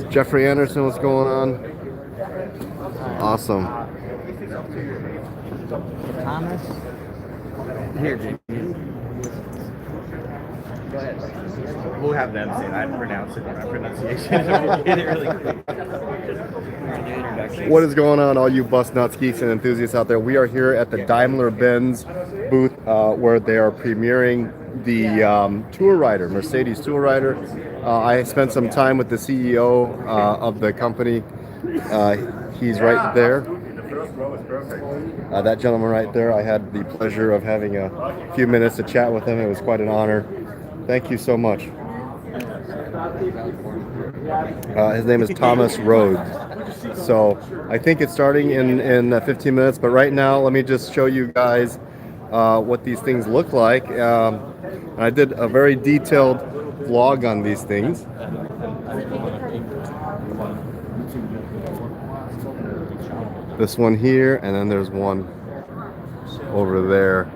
Jeffrey Anderson, what's going on? Awesome. Thomas. Here, Jamie. Go ahead. We'll have them say I pronounce it on our pronunciation. Get it really quick. What is going on, all you bus nuts, geeks, and enthusiasts out there? We are here at the Daimler-Benz booth where they are premiering the Tour Rider, Mercedes Tour Rider. I spent some time with the CEO of the company. He's right there. That gentleman right there, I had the pleasure of having a few minutes to chat with him. It was quite an honor. Thank you so much. His name is Thomas Rhodes. So I think it's starting in 15 minutes, but right now let me just show you guys what these things look like. I did a very detailed vlog on these things. This one here, and then there's one over there.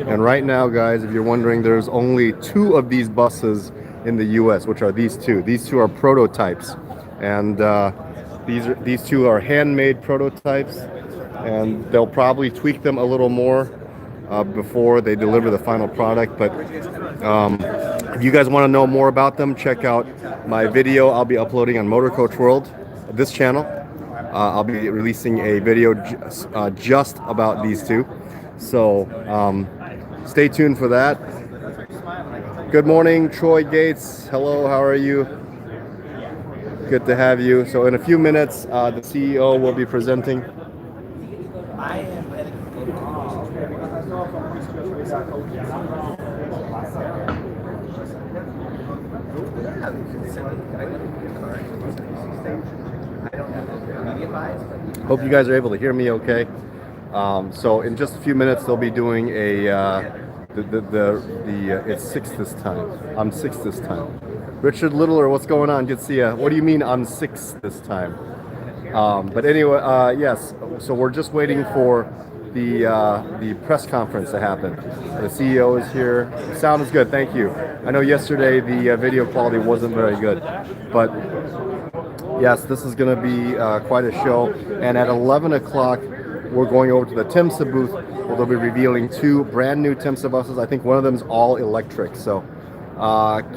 And right now, guys, if you're wondering, there's only 2 of these buses in the US, which are these 2. These 2 are prototypes, and these 2 are handmade prototypes, and they'll probably tweak them a little more before they deliver the final product. But if you guys want to know more about them, check out my video I'll be uploading on Motor Coach World, this channel. I'll be releasing a video just about these 2. So stay tuned for that. Good morning, Troy Gates. Hello, how are you? Good to have you. So in a few minutes, the CEO will be presenting. Hope you guys are able to hear me okay. So in just a few minutes, they'll be doing it's 6 this time. I'm 6 this time. Richard Littler, what's going on? Good to see you. What do you mean I'm 6 this time? But anyway, yes. So we're just waiting for the press conference to happen. The CEO is here. The sound is good. Thank you. I know yesterday the video quality wasn't very good, but yes, this is going to be quite a show. And at 11 o'clock, we're going over to the Timsa booth where they'll be revealing 2 brand new Timsa buses. I think one of them is all electric. So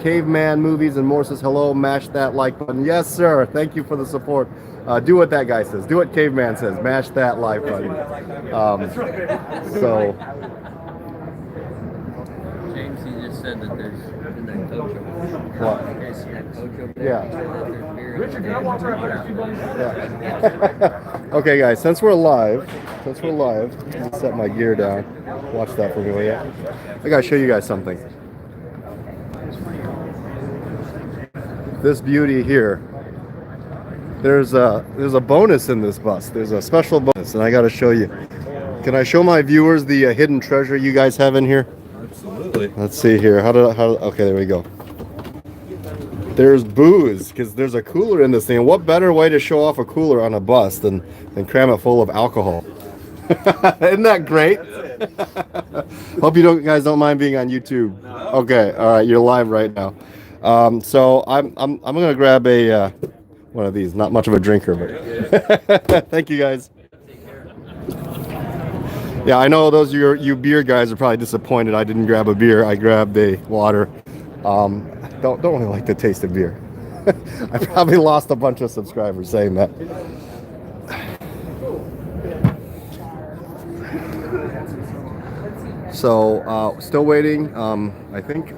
Caveman Movies and More says hello. Mash that like button. Yes, sir. Thank you for the support. Do what that guy says. Do what Caveman says. Mash that like button. So James, he just said that there's in that coach over what? there. You guys see that coach over there? Richard, can I walk around for a few minutes? Yeah. Okay, guys. Since we're live, let me set my gear down. Watch that for me, will ya? I gotta show you guys something. This beauty here. There's a bonus in this bus. There's a special bonus, and I gotta show you. Can I show my viewers the hidden treasure you guys have in here? Absolutely. Let's see here. Okay, there we go. There's booze, because there's a cooler in this thing. What better way to show off a cooler on a bus than cram it full of alcohol? Isn't that great? Hope you guys don't mind being on YouTube. Okay, all right, you're live right now. So I'm gonna grab a one of these. Not much of a drinker, but thank you guys. Yeah, I know those you beer guys are probably disappointed I didn't grab a beer. I grabbed a water. Don't really like the taste of beer. I probably lost a bunch of subscribers saying that. So still waiting. I think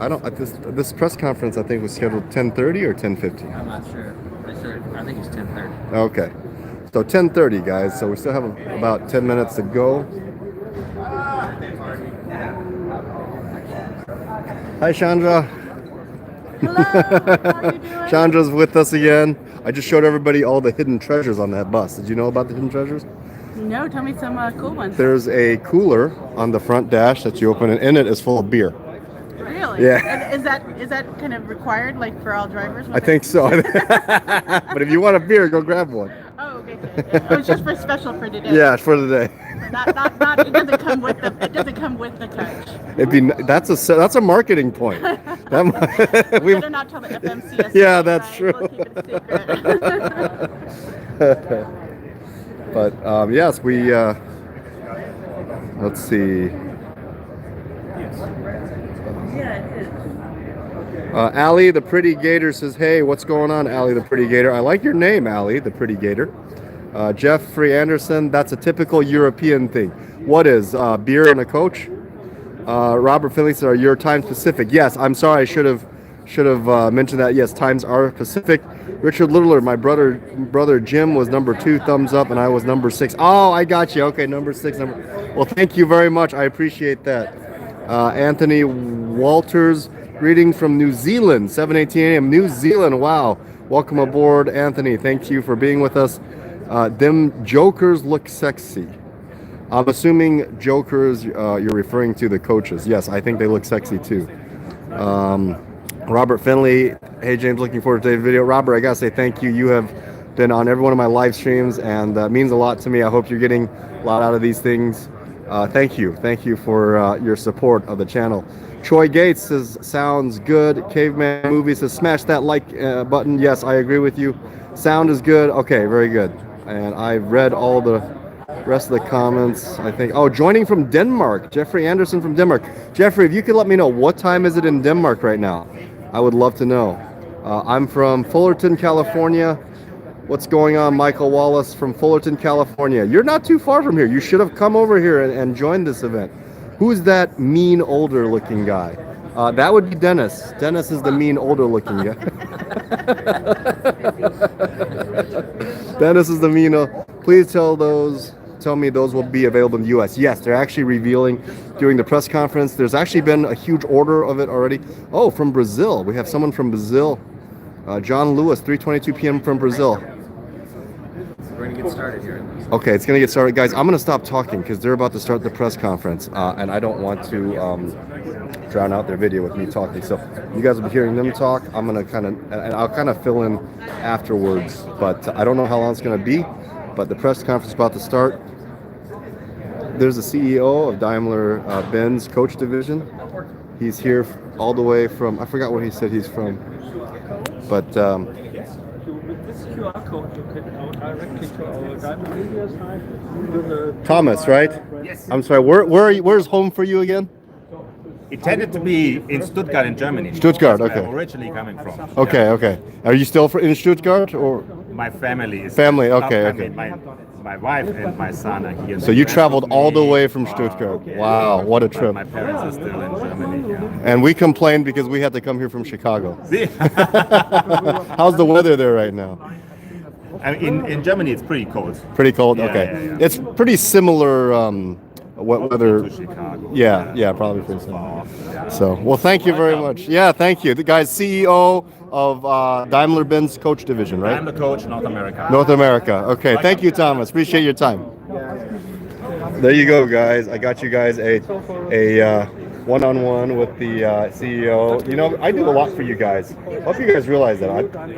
this press conference I think was scheduled 10:30 or 10:50. I'm not sure. I think it's 10:30. Okay, so 10:30, guys. So we still have about 10 minutes to go. Hi, Chandra. Hello, how are you doing? Chandra's with us again. I just showed everybody all the hidden treasures on that bus. Did you know about the hidden treasures? No, tell me some cool ones. There's a cooler on the front dash that you open, and in it is full of beer. Really? Yeah. And is that kind of required, like for all drivers? I think so. But if you want a beer, go grab one. Oh, okay. Oh, it's just for special for today. Yeah, it's for today. Not. It doesn't come with the. It doesn't come with the coach. That's a marketing point. That We we, better not tell the FMCSA. Yeah, that's right? true. We'll keep it a secret. but yes, we. Let's see. Allie, the pretty gator says, "Hey, what's going on, Allie, the pretty gator? I like your name, Allie, the pretty gator." Jeffrey Anderson, that's a typical European thing. What is beer and a coach? Robert Finley said, "Are your times Pacific?" Yes, I'm sorry, I should have mentioned that. Yes, times are Pacific. Richard Littler, my brother Jim was number 2, thumbs up, and I was number 6. Oh, I got you. Okay, number 6. Well, thank you very much. I appreciate that. Anthony Walters, greeting from New Zealand, 7:18 a.m. New Zealand. Wow, welcome aboard, Anthony. Thank you for being with us. Them jokers look sexy. I'm assuming jokers, you're referring to the coaches. Yes, I think they look sexy too. Robert Finley, hey James, looking forward to today's video. Robert, I gotta say thank you. You have been on every one of my live streams, and that means a lot to me. I hope you're getting a lot out of these things. Thank you for your support of the channel. Troy Gates says, sounds good. Caveman Movie says, smash that like button. Yes, I agree with you. Sound is good. Okay, very good. And I've read all the rest of the comments, I think. Oh, joining from Denmark, Jeffrey Anderson from Denmark. Jeffrey, if you could let me know, what time is it in Denmark right now? I would love to know. I'm from Fullerton, California. What's going on, Michael Wallace from Fullerton, California? You're not too far from here. You should have come over here and joined this event. Who's that mean older looking guy? That would be Dennis. Dennis is the mean older looking guy. Dennis is the mean. Please tell me those will be available in the US. Yes, they're actually revealing during the press conference. There's actually been a huge order of it already. Oh, from Brazil. We have someone from Brazil. John Lewis, 3:22 p.m. from Brazil. We're going to get started here. Okay, it's going to get started. Guys, I'm going to stop talking because they're about to start the press conference. And I don't want to drown out their video with me talking. So you guys will be hearing them talk. I'm going to I'll kind of fill in afterwards. But I don't know how long it's going to be. But the press conference is about to start. There's the CEO of Daimler Benz Coach Division. He's here all the way from, I forgot where he said he's from. But With this QR code, you can go directly to our guide. Thomas, right? Yes. I'm sorry, where's home for you again? Intended to be in Stuttgart in Germany. Stuttgart, That's where okay. I'm originally coming from. Okay, okay. Are you still in Stuttgart or? My family is. Family, okay, I okay. mean, my wife and my son are here. So you traveled all the way from Wow. Stuttgart. Wow, what a trip. My parents are still in Germany. Yeah. And we complained because we had to come here from Chicago. See? How's the weather there right now? I mean, in Germany, it's pretty cold. Pretty cold? Yeah, Okay. yeah, yeah. It's pretty similar weather. To Chicago. Yeah, probably pretty similar. Yeah. So, well, thank you very much. Yeah, thank you. The guy's CEO of Daimler Benz Coach Division, right? I'm the coach, North America. North America. Okay, thank you, Thomas. Appreciate your time. There you go, guys. I got you guys a one-on-one with the CEO. You know, I do a lot for you guys. Hope you guys realize that.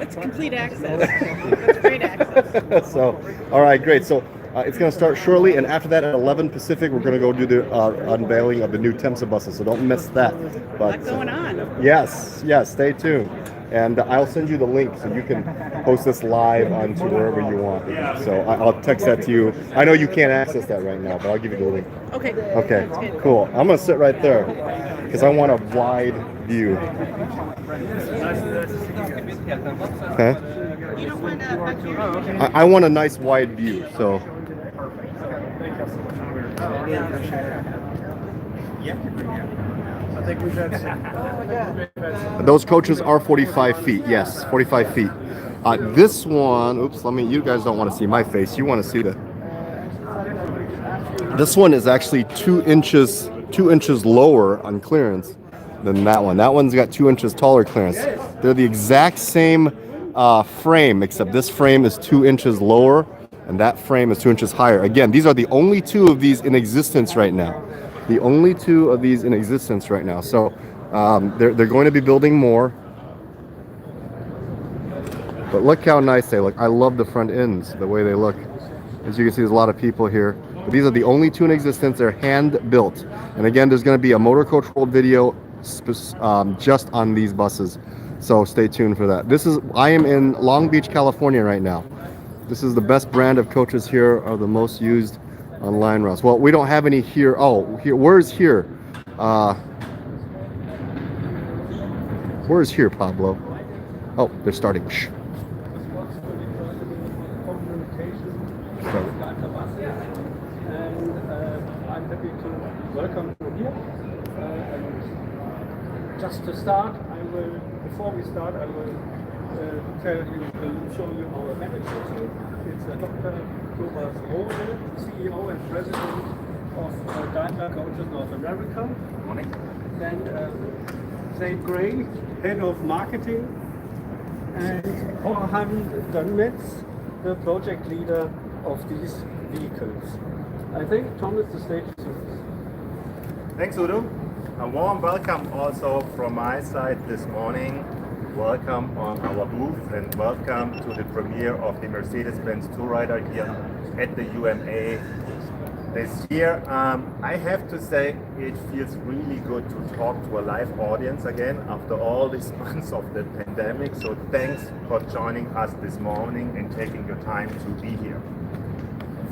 It's complete access. It's great access. So, all right, great. So it's going to start shortly, and after that, at 11 Pacific, we're going to go do the unveiling of the new Temsa buses. So don't miss that. But What's going on? yes, stay tuned. And I'll send you the link so you can post this live onto wherever you want. So I'll text that to you. I know you can't access that right now, but I'll give you the link. Okay. Okay, That's good. cool. I'm going to sit right there because I want a wide view. Okay? You don't want back here? I want a nice wide view, so. Those coaches are 45 feet. Yes, 45 feet. This one, oops, you guys don't want to see my face. You want to see this one is actually 2 inches lower on clearance than that one. That one's got 2 inches taller clearance. They're the exact same frame, except this frame is 2 inches lower and that frame is 2 inches higher. Again, these are the only 2 of these in existence right now. The only 2 of these in existence right now. So they're going to be building more. But look how nice they look. I love the front ends, the way they look. As you can see, there's a lot of people here. But these are the only 2 in existence. They're hand built. And again, there's going to be a Motor Coach World video just on these buses. So stay tuned for that. I am in Long Beach, California right now. This is the best brand of coaches here, are the most used on line routes. Well, we don't have any here. Oh, here, where's here? Where's here, Pablo? Oh, they're starting. Shh. Started. And I'm happy to welcome you here. Just to start, before we start, I will show you our manager. It's Dr. Thomas Norway, CEO and President of Daimler Coaches North America. Morning. Then St. Gray, Head of Marketing, and Orhan Dunmetz, the project leader of these vehicles. I think, Thomas, the stage is yours. Thanks, Udo. A warm welcome also from my side this morning. Welcome on our booth and welcome to the premiere of the Mercedes-Benz Tour Rider here at the UMA this year. I have to say it feels really good to talk to a live audience again after all these months of the pandemic. So thanks for joining us this morning and taking your time to be here.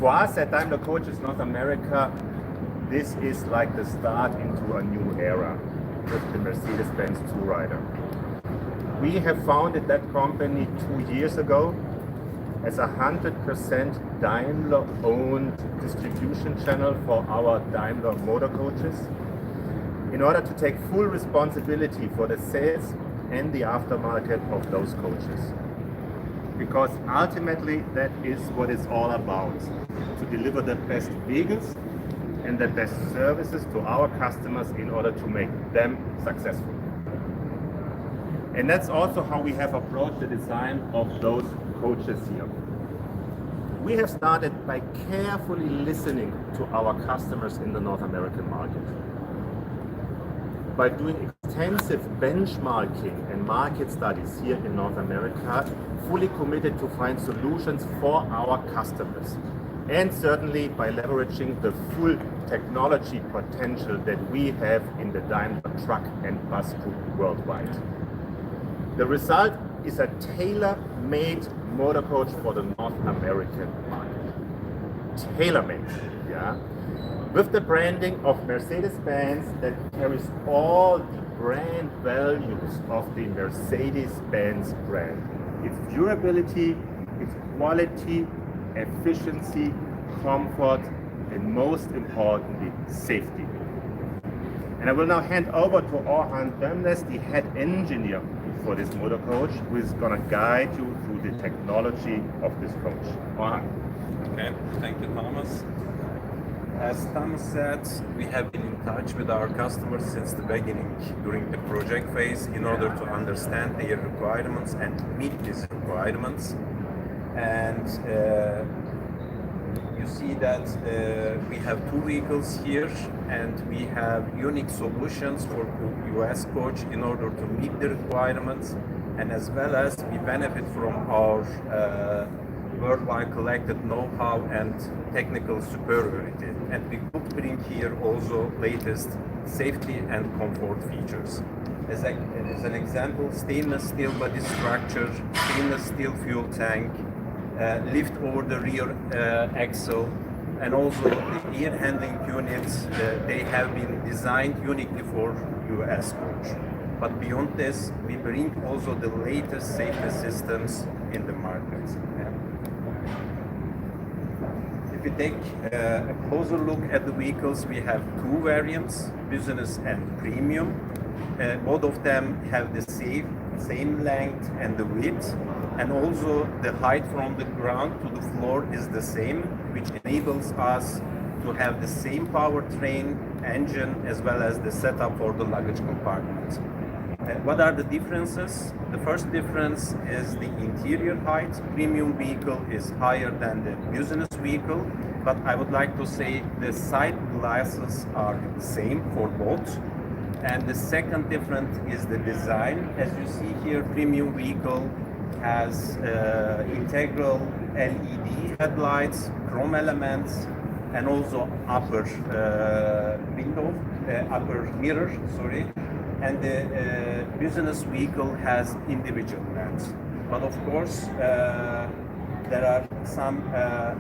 For us at Daimler Coaches North America, this is like the start into a new era with the Mercedes-Benz Tour Rider. We have founded that company 2 years ago as a 100% Daimler-owned distribution channel for our Daimler motor coaches in order to take full responsibility for the sales and the aftermarket of those coaches. Because ultimately that is what it's all about, to deliver the best vehicles and the best services to our customers in order to make them successful. And that's also how we have approached the design of those coaches here. We have started by carefully listening to our customers in the North American market. By doing extensive benchmarking and market studies here in North America, fully committed to find solutions for our customers. And certainly by leveraging the full technology potential that we have in the Daimler truck and bus group worldwide. The result is a tailor-made motor coach for the North American market. Tailor-made, yeah? With the branding of Mercedes-Benz that carries all the brand values of the Mercedes-Benz brand. Its durability, its quality, efficiency, comfort, and most importantly, safety. And I will now hand over to Orhan Dunmetz, the head engineer for this motor coach, who is going to guide you through the technology of this coach. Orhan. Okay, thank you, Thomas. As Thomas said, we have been in touch with our customers since the beginning during the project phase in order to understand their requirements and meet these requirements. And you see that we have two vehicles here and we have unique solutions for US coach in order to meet the requirements, and as well as we benefit from our worldwide collected know-how and technical superiority. And we could bring here also latest safety and comfort features. As an example, stainless steel body structure, stainless steel fuel tank, lift over the rear axle, and also the air handling units, they have been designed uniquely for US coach. But beyond this, we bring also the latest safety systems in the market. If we take a closer look at the vehicles, we have two variants, business and premium. Both of them have the same length and the width, and also the height from the ground to the floor is the same, which enables us to have the same powertrain, engine, as well as the setup for the luggage compartment. What are the differences? The first difference is the interior height. Premium vehicle is higher than the business vehicle, but I would like to say the side glasses are the same for both. And the second difference is the design. As you see here, premium vehicle has integral LED headlights, chrome elements, and also upper mirror, sorry. and the business vehicle has individual lamps. But of course, there are some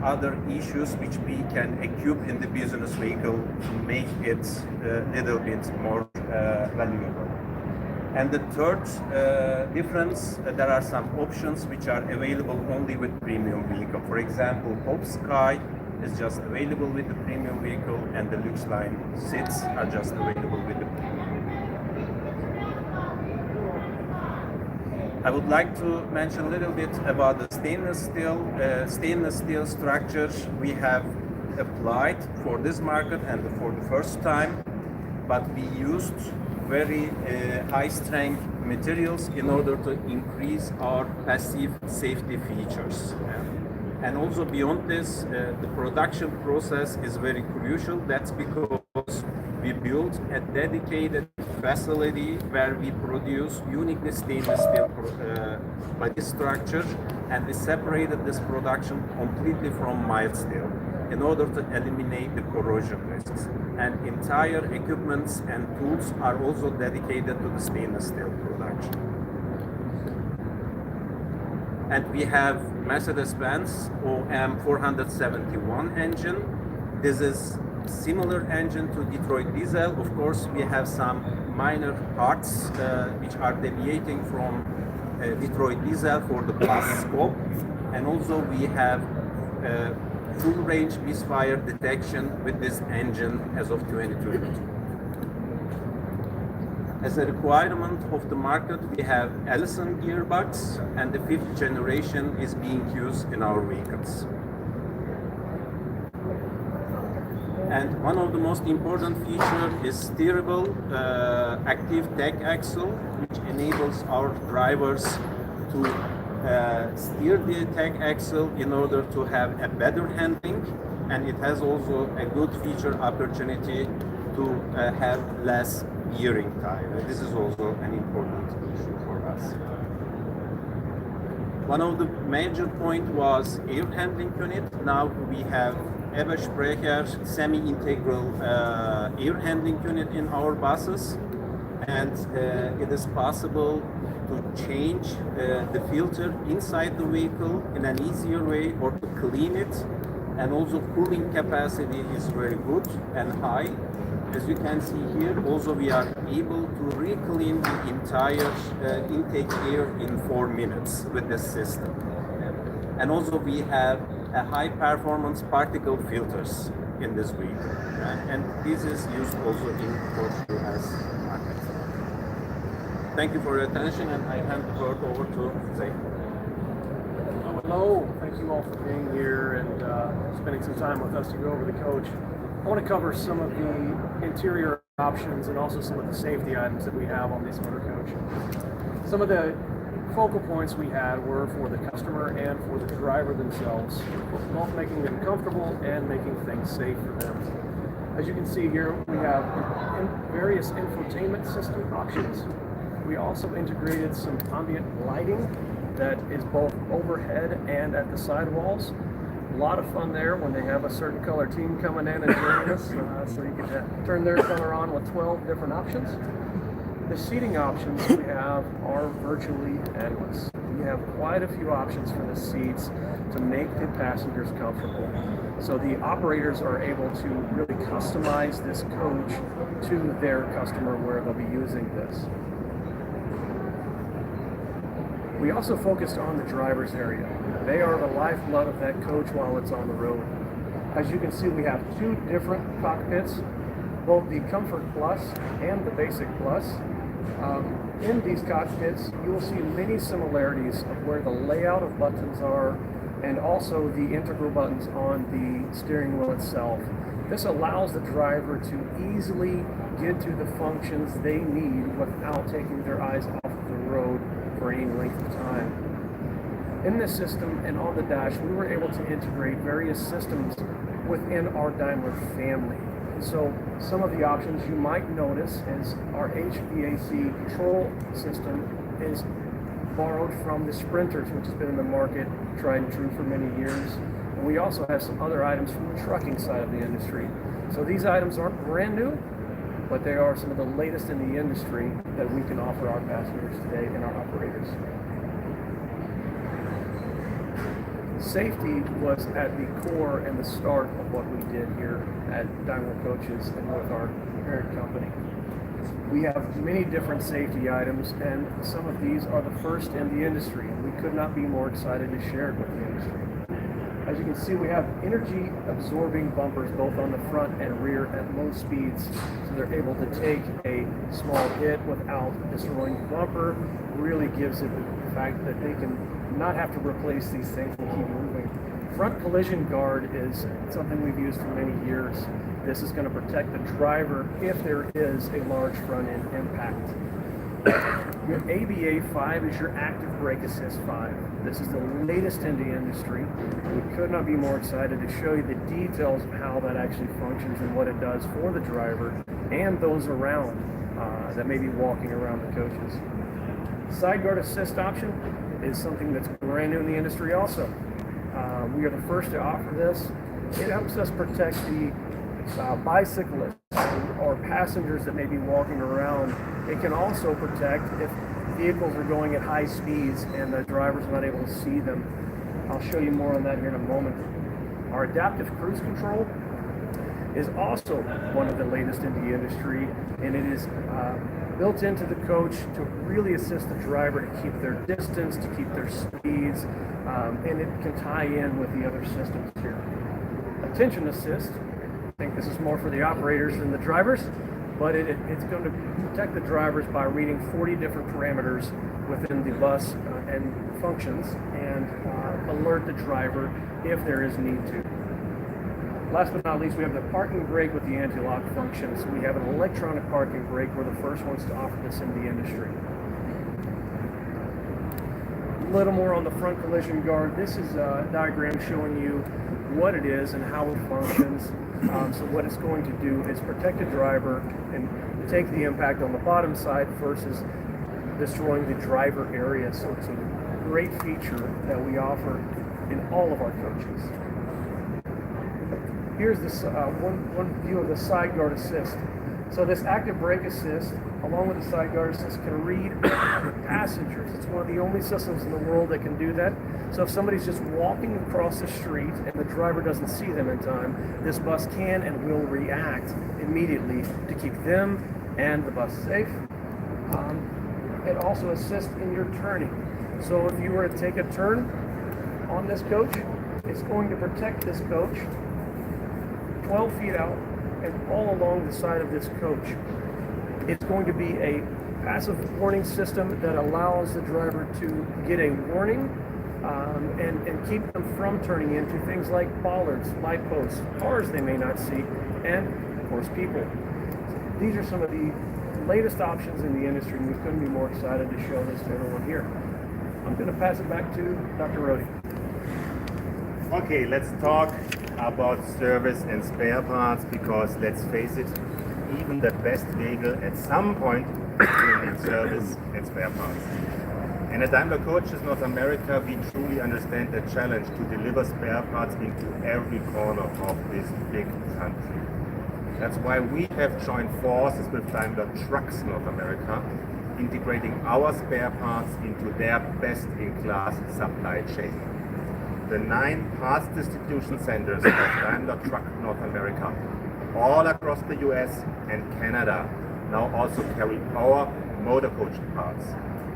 other issues which we can equip in the business vehicle to make it a little bit more valuable. And the third difference, there are some options which are available only with premium vehicle. For example, Pop Sky is just available with the premium vehicle, and the Lux line seats are just available with the premium vehicle. I would like to mention a little bit about the stainless steel structures we have applied for this market and for the first time, but we used very high strength materials in order to increase our passive safety features. And also beyond this, the production process is very crucial. That's because we built a dedicated facility where we produce uniquely stainless steel body structure, and we separated this production completely from mild steel in order to eliminate the corrosion risks. And entire equipments and tools are also dedicated to the stainless steel production. And we have Mercedes-Benz OM 471 engine. This is similar engine to Detroit diesel. Of course, we have some minor parts which are deviating from Detroit diesel for the plus scope. And also we have full range misfire detection with this engine as of 2022. As a requirement of the market, we have Allison gearbox, and the 5th generation is being used in our vehicles. And one of the most important features is steerable active tech axle, which enables our drivers to steer the tech axle in order to have a better handling, and it has also a good feature opportunity to have less gearing time. This is also an important issue for us. One of the major points was air handling unit. Now we have Ebersprecher semi-integral air handling unit in our buses, and it is possible to change the filter inside the vehicle in an easier way, or to clean it. And also cooling capacity is very good and high. As you can see here, also we are able to re-clean the entire intake air in 4 minutes with this system. And also we have a high performance particle filters in this vehicle. And this is used also in Portugal as market. Thank you for your attention, and I hand the word over to Zay. Hello, thank you all for being here and spending some time with us to go over the coach. I want to cover some of the interior options and also some of the safety items that we have on this motor coach. Some of the focal points we had were for the customer and for the driver themselves, both making them comfortable and making things safe for them. As you can see here, we have various infotainment system options. We also integrated some ambient lighting that is both overhead and at the sidewalls. A lot of fun there when they have a certain color team coming in and joining us, so you can turn their color on with 12 different options. The seating options we have are virtually endless. We have quite a few options for the seats to make the passengers comfortable. So the operators are able to really customize this coach to their customer where they'll be using this. We also focused on the driver's area. They are the lifeblood of that coach while it's on the road. As you can see, we have 2 different cockpits, both the Comfort Plus and the Basic Plus. In these cockpits, you will see many similarities of where the layout of buttons are, and also the integral buttons on the steering wheel itself. This allows the driver to easily get to the functions they need without taking their eyes off of the road for any length of time. In this system and on the dash, we were able to integrate various systems within our Daimler family. So some of the options you might notice is our HVAC control system is borrowed from the Sprinters, which has been in the market, tried and true for many years. And we also have some other items from the trucking side of the industry. So these items aren't brand new, but they are some of the latest in the industry that we can offer our passengers today and our operators. Safety was at the core and the start of what we did here at Daimler Coaches and with our parent company. We have many different safety items, and some of these are the first in the industry, and we could not be more excited to share it with the industry. As you can see, we have energy absorbing bumpers both on the front and rear at low speeds, so they're able to take a small hit without destroying the bumper. Really gives it the fact that they can not have to replace these things and keep moving. Front collision guard is something we've used for many years. This is going to protect the driver if there is a large front end impact. Your ABA 5 is your active brake assist 5. This is the latest in the industry. We could not be more excited to show you the details of how that actually functions and what it does for the driver and those around that may be walking around the coaches. Side guard assist option is something that's brand new in the industry also. We are the first to offer this. It helps us protect the bicyclists or passengers that may be walking around. It can also protect if vehicles are going at high speeds and the driver's not able to see them. I'll show you more on that here in a moment. Our adaptive cruise control is also one of the latest in the industry, and it is built into the coach to really assist the driver to keep their distance, to keep their speeds, and it can tie in with the other systems here. Attention assist, I think this is more for the operators than the drivers, but it's going to protect the drivers by reading 40 different parameters within the bus and functions, and alert the driver if there is need to. Last but not least, we have the parking brake with the anti-lock function. So we have an electronic parking brake. We're the first ones to offer this in the industry. A little more on the front collision guard. This is a diagram showing you what it is and how it functions. So what it's going to do is protect the driver and take the impact on the bottom side versus destroying the driver area. So it's a great feature that we offer in all of our coaches. Here's this one view of the side guard assist. So this active brake assist, along with the side guard assist, can read passengers. It's one of the only systems in the world that can do that. So if somebody's just walking across the street and the driver doesn't see them in time, this bus can and will react immediately to keep them and the bus safe. It also assists in your turning. So if you were to take a turn on this coach, it's going to protect this coach 12 feet out and all along the side of this coach. It's going to be a passive warning system that allows the driver to get a warning and keep them from turning into things like bollards, light posts, cars they may not see, and of course people. These are some of the latest options in the industry, and we couldn't be more excited to show this to everyone here. I'm going to pass it back to Dr. Rohde. Okay, let's talk about service and spare parts, because let's face it, even the best vehicle at some point will need service and spare parts. And at Daimler Coaches North America, we truly understand the challenge to deliver spare parts into every corner of this big country. That's why we have joined forces with Daimler Trucks North America, integrating our spare parts into their best-in-class supply chain. The 9 parts distribution centers of Daimler Truck North America, all across the US and Canada, now also carry our motor coach parts,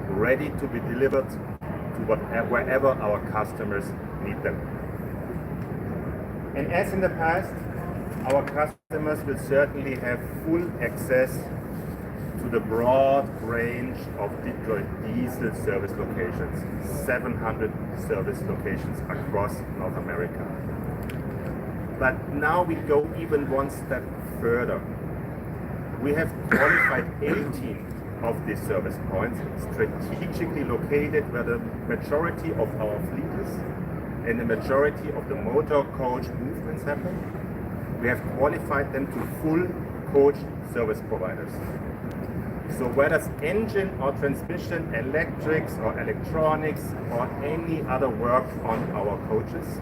ready to be delivered to wherever our customers need them. And as in the past, our customers will certainly have full access to the broad range of Detroit diesel service locations, 700 service locations across North America. But now we go even one step further. We have qualified 18 of these service points, strategically located where the majority of our fleet is and the majority of the motor coach movements happen. We have qualified them to full coach service providers. So whether it's engine or transmission, electrics or electronics or any other work on our coaches,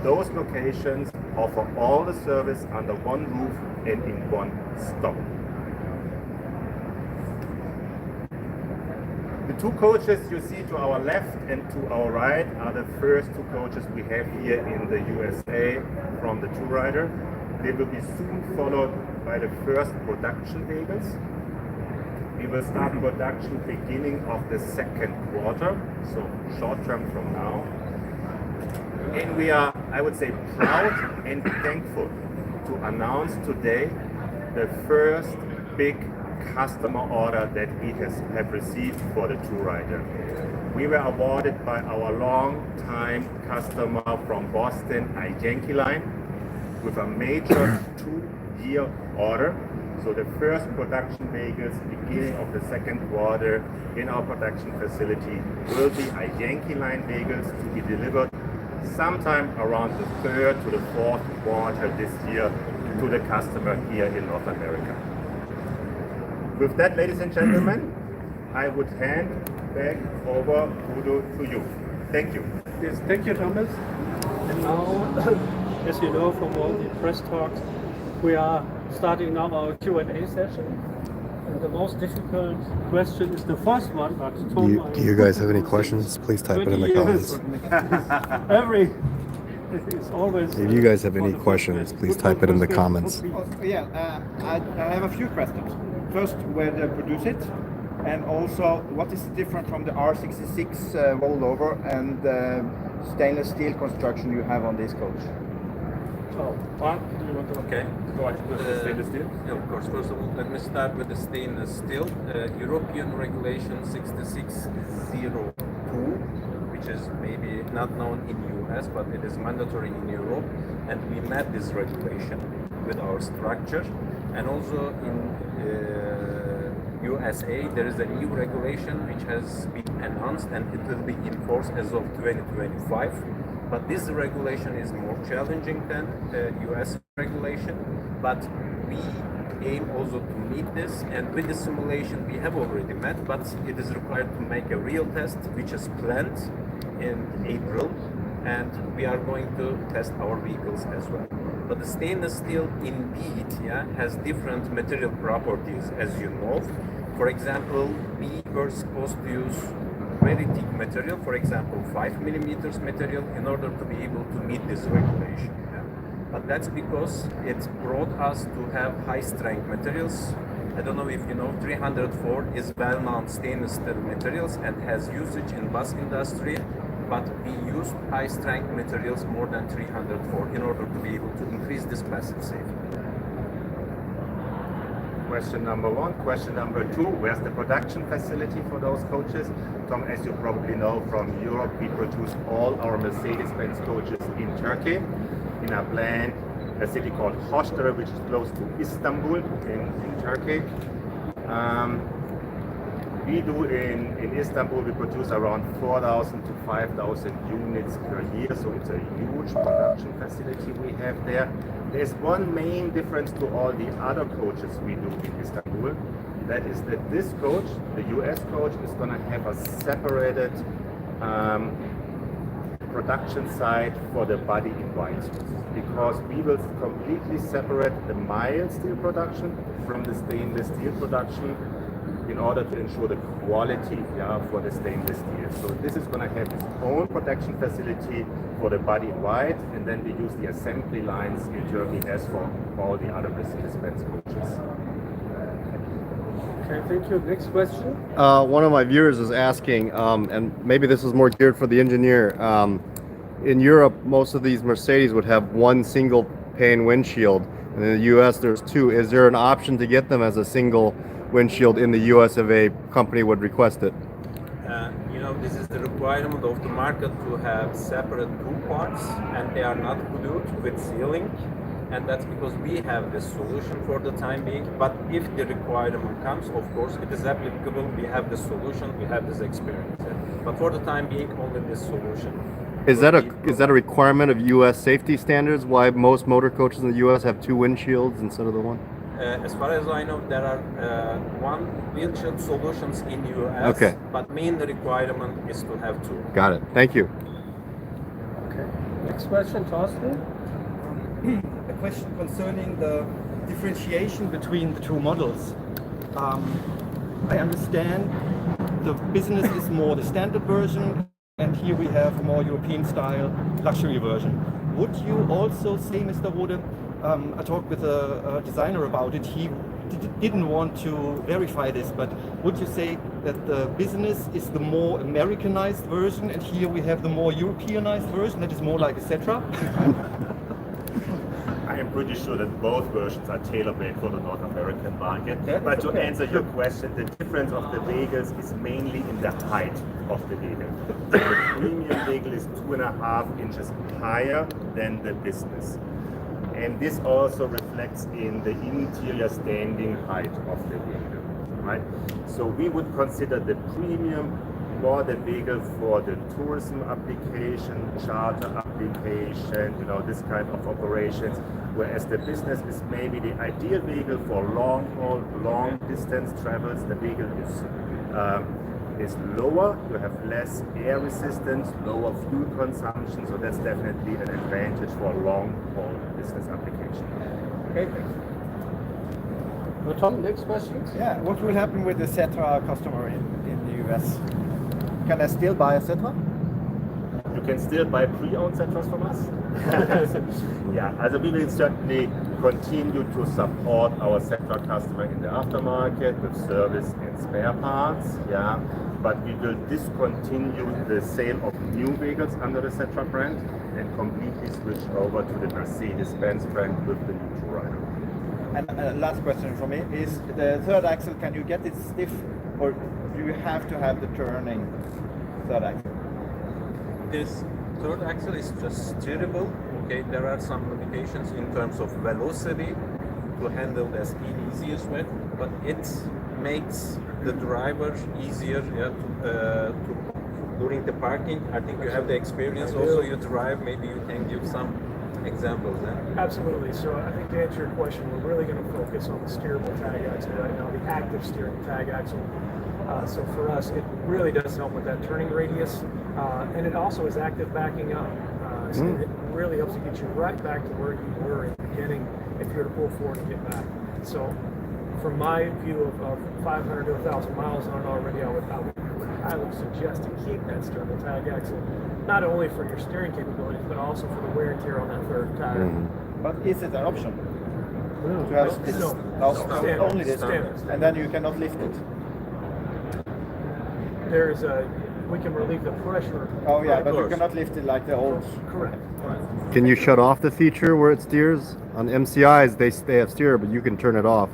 those locations offer all the service under one roof and in one stop. two coaches you see to our left and to our right are the first two coaches we have here in the USA from the Two Rider. They will be soon followed by the first production vehicles. We will start production beginning of the second quarter, so short term from now. And we are, I would say, proud and thankful to announce today the first big customer order that we have received for the Two Rider. We were awarded by our long-time customer from Boston, Yankee Line, with a major 2-year order. So the first production vehicles, beginning of the second quarter in our production facility, will be Yankee Line vehicles to be delivered sometime around the third to the fourth quarter this year to the customer here in North America. With that, ladies and gentlemen, I would hand back over Udo to you. Thank you. Yes, thank you, Thomas. And now, as you know from all the press talks, we are starting now our Q&A session. And the most difficult question is the first one, but Do you guys have any questions? Please type it in the comments. It's always. If you guys have any questions, please type it in the comments. I have a few questions. First, where they produce it, and also what is different from the R66 rollover and stainless steel construction you have on this coach? Okay. Go ahead with the stainless steel. Yeah, of course. First of all, let me start with the stainless steel. European Regulation 6602, which is maybe not known in US, but it is mandatory in Europe, and we met this regulation with our structure. And also in USA, there is a new regulation which has been announced, and it will be in force as of 2025. But this regulation is more challenging than the US regulation, but we aim also to meet this, and with the simulation we have already met, but it is required to make a real test, which is planned in April, and we are going to test our vehicles as well. But the stainless steel indeed has different material properties, as you know. For example, we were supposed to use very thick material, for example 5 millimeters material, in order to be able to meet this regulation. But that's because it brought us to have high strength materials. I don't know if you know, 304 is well-known stainless steel materials and has usage in bus industry, but we use high strength materials more than 304 in order to be able to increase this passive safety. Question number one. Question number two, where's the production facility for those coaches? Tom, as you probably know from Europe, we produce all our Mercedes-Benz coaches in Turkey, in a plant, a city called Hostere, which is close to Istanbul in Turkey. We do in Istanbul, we produce around 4,000 to 5,000 units per year, so it's a huge production facility we have there. There's one main difference to all the other coaches we do in Istanbul. That is that this coach, the US coach, is going to have a separated production site for the body in white, because we will completely separate the mild steel production from the stainless steel production in order to ensure the quality for the stainless steel. So this is going to have its own production facility for the body in white, and then we use the assembly lines in Turkey as for all the other Mercedes-Benz coaches. Okay, thank you. Next question. One of my viewers is asking, and maybe this is more geared for the engineer. In Europe, most of these Mercedes would have one single pane windshield, and in the US there's two. Is there an option to get them as a single windshield in the US if a company would request it? You know, this is the requirement of the market to have separate two parts, and they are not glued with sealing. And that's because we have this solution for the time being. But if the requirement comes, of course, it is applicable. We have the solution, we have this experience. But for the time being, only this solution. Is that a requirement of US safety standards? Why most motor coaches in the US have two windshields instead of the one? As far as I know, there are one windshield solutions in US. Okay. But main requirement is to have two. Got it. Thank you. Okay. Next question, Thorsten. A question concerning the differentiation between the two models. I understand the business is more the standard version, and here we have a more European style luxury version. Would you also say, Mr. Rode, I talked with a designer about it, he didn't want to verify this, but would you say that the business is the more Americanized version, and here we have the more Europeanized version that is more like a Setra? I am pretty sure that both versions are tailor-made for the North American market. Yeah, But to okay. answer your question, the difference of the vehicles is mainly in the height of the vehicle. So the premium vehicle is 2.5 inches higher than the business. And this also reflects in the interior standing height of the vehicle, right? So we would consider the premium more the vehicle for the tourism application, charter application, this kind of operations, whereas the business is maybe the ideal vehicle for long haul, long distance travels. The vehicle is lower, you have less air resistance, lower fuel consumption, so that's definitely an advantage for long haul business application. Okay. Tom, next question. Yeah, what will happen with the Setra customer in the US? Can I still buy a Setra? You can still buy pre-owned Setras from us. Yeah, also we will certainly continue to support our Setra customer in the aftermarket with service and spare parts. Yeah, but we will discontinue the sale of new vehicles under the Setra brand and completely switch over to the Mercedes-Benz brand with the new Rider. And last question from me is the third axle, can you get it stiff, or do you have to have the turning third axle? This third axle is just steerable. Okay, there are some limitations in terms of velocity to handle the speed easiest with, but it makes the driver easier to during the parking. I think you have the experience also. You drive. Maybe you can give some examples. Absolutely. So I think to answer your question, we're really going to focus on the steerable tag axle right now, the active steering tag axle. So for us, it really does help with that turning radius, and it also is active backing up. So it really helps to get you right back to where you were in the beginning if you were to pull forward and get back. So from my view of 500 to 1,000 miles on it already, I would highly suggest to keep that steerable tag axle, not only for your steering capabilities, but also for the wear and tear on that third tire. But is it an option? No, To have this? Standard. Only this. Standard. And then you cannot lift it. We can relieve the pressure. Oh yeah, but you cannot lift it like the old. Correct. Can you shut off the feature where it steers? On MCIs, they have steer, but you can turn it off.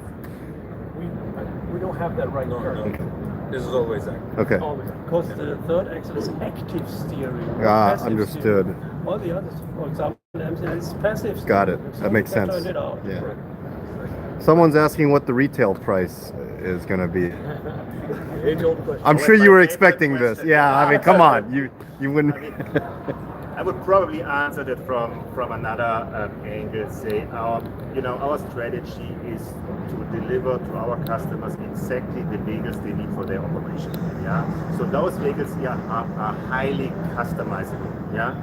We don't have that right now. Okay. This is always active. Okay. All the time. Because the third axle is active steering. passive Understood. steering. All the others, for example, is passive steering. Got it. So That makes you can sense. Turn it out. Yeah. Someone's asking what the retail price is going to be. Age-old question. I'm Well, my my you were favorite expecting this. question. Yeah, I mean, come on. You wouldn't. I would probably answer that from another angle. Say our strategy is to deliver to our customers exactly the vehicles they need for their operation. Yeah. So those vehicles here are highly customizable. Yeah.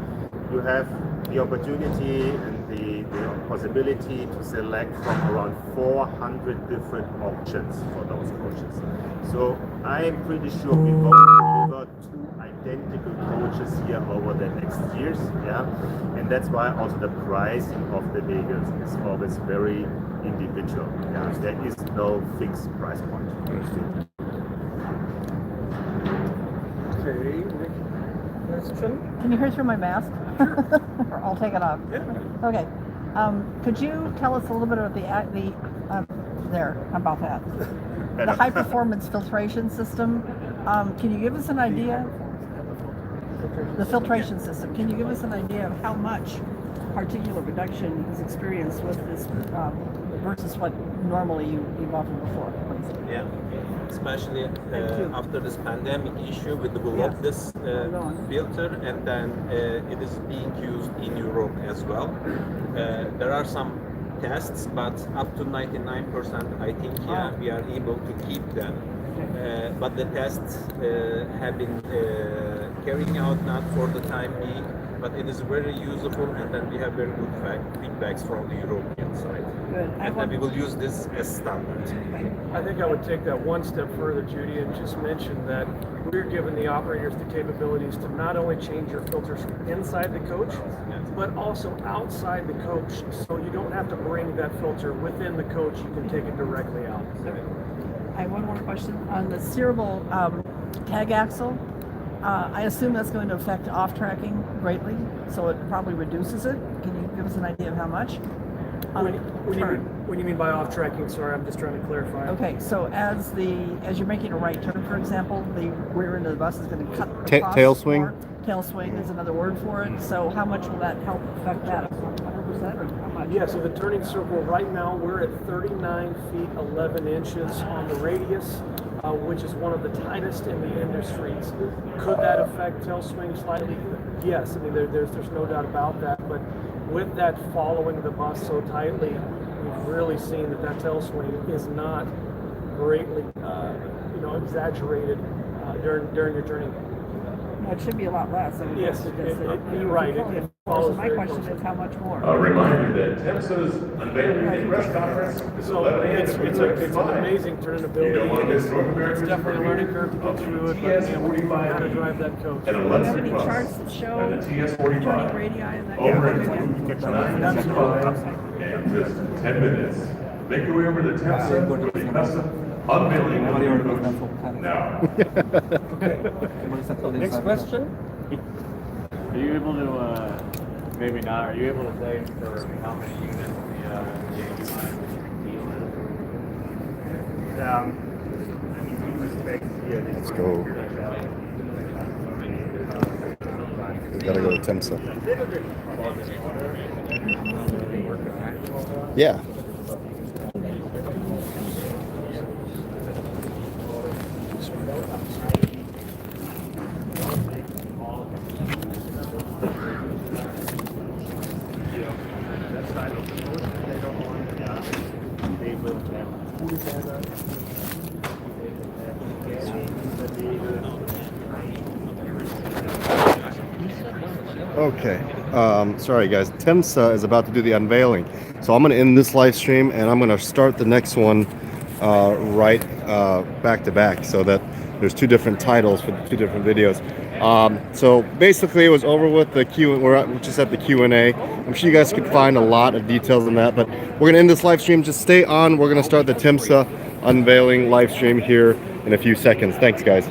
You have the opportunity and the possibility to select from around 400 different options for those coaches. So I am pretty sure we won't deliver two identical coaches here over the next years, yeah, and that's why also the pricing of the vehicles is always very individual. Yeah, there is no fixed price point. Okay. Next question. Can you hear through my mask? Or I'll take it off. Okay. Could you tell us a little bit about the high performance filtration system? Can you give us an idea? The filtration system. Can you give us an idea of how much particulate reduction is experienced with this versus what normally you've offered before, please? Yeah, especially after this pandemic issue, we developed this filter, and then it is being used in Europe as well. There are some tests, but up to 99%, I think, we are able to keep them. But the tests have been carrying out not for the time being, but it is very usable, and then we have very good feedbacks from the European side. Good. And then we will use this as standard. I think I would take that one step further, Judy, and just mention that we're giving the operators the capabilities to not only change your filters inside the coach, but also outside the coach, so you don't have to bring that filter within the coach. You can take it directly out. I have one more question on the steerable tag axle. I assume that's going to affect off tracking greatly, so it probably reduces it. Can you give us an idea of how much? When you mean by off tracking, sorry, I'm just trying to clarify. Okay, so as you're making a right turn, for example, the rear end of the bus is going to cut across tail swing? more. Tail swing is another word for it. So how much will that help affect that? 100% or how much? Yeah, so the turning circle right now we're at 39 feet 11 inches on the radius, which is one of the tightest in the industries. Could that affect tail swing slightly? Yes, I mean there's no doubt about that. But with that following the bus so tightly, we've really seen that tail swing is not greatly exaggerated during your turning. Well, it should be a lot less. I mean, Yes, you're right. It So follows my very question closely. is how much more? A reminder that TEMSA's unveiling press conference is So 11 a.m. it's to an 11:55. amazing turning You ability. don't want to miss North It's America's definitely a learning premiere curve to get of through it, the but we know how to drive that coach. and a Do you Lexus have any Plus charts that show and the turning TS45 radii and that over kind in of thing? 9:55 and just 10 minutes. Make your way over to TEMSA for the custom unveiling of your coach now. Next question. Are you able to, maybe not, are you able to say for how many units the Yankee line is? Let's go. We gotta go to Temsa. Yeah. Okay. Sorry guys. Temsa is about to do the unveiling, so I'm gonna end this live stream and I'm gonna start the next one right back to back, so that there's two different titles for the two different videos. So basically, it was over with the we're just at the Q&A. I'm sure you guys could find a lot of details on that, but we're gonna end this live stream. Just stay on. We're gonna start the Temsa unveiling live stream here in a few seconds. Thanks, guys.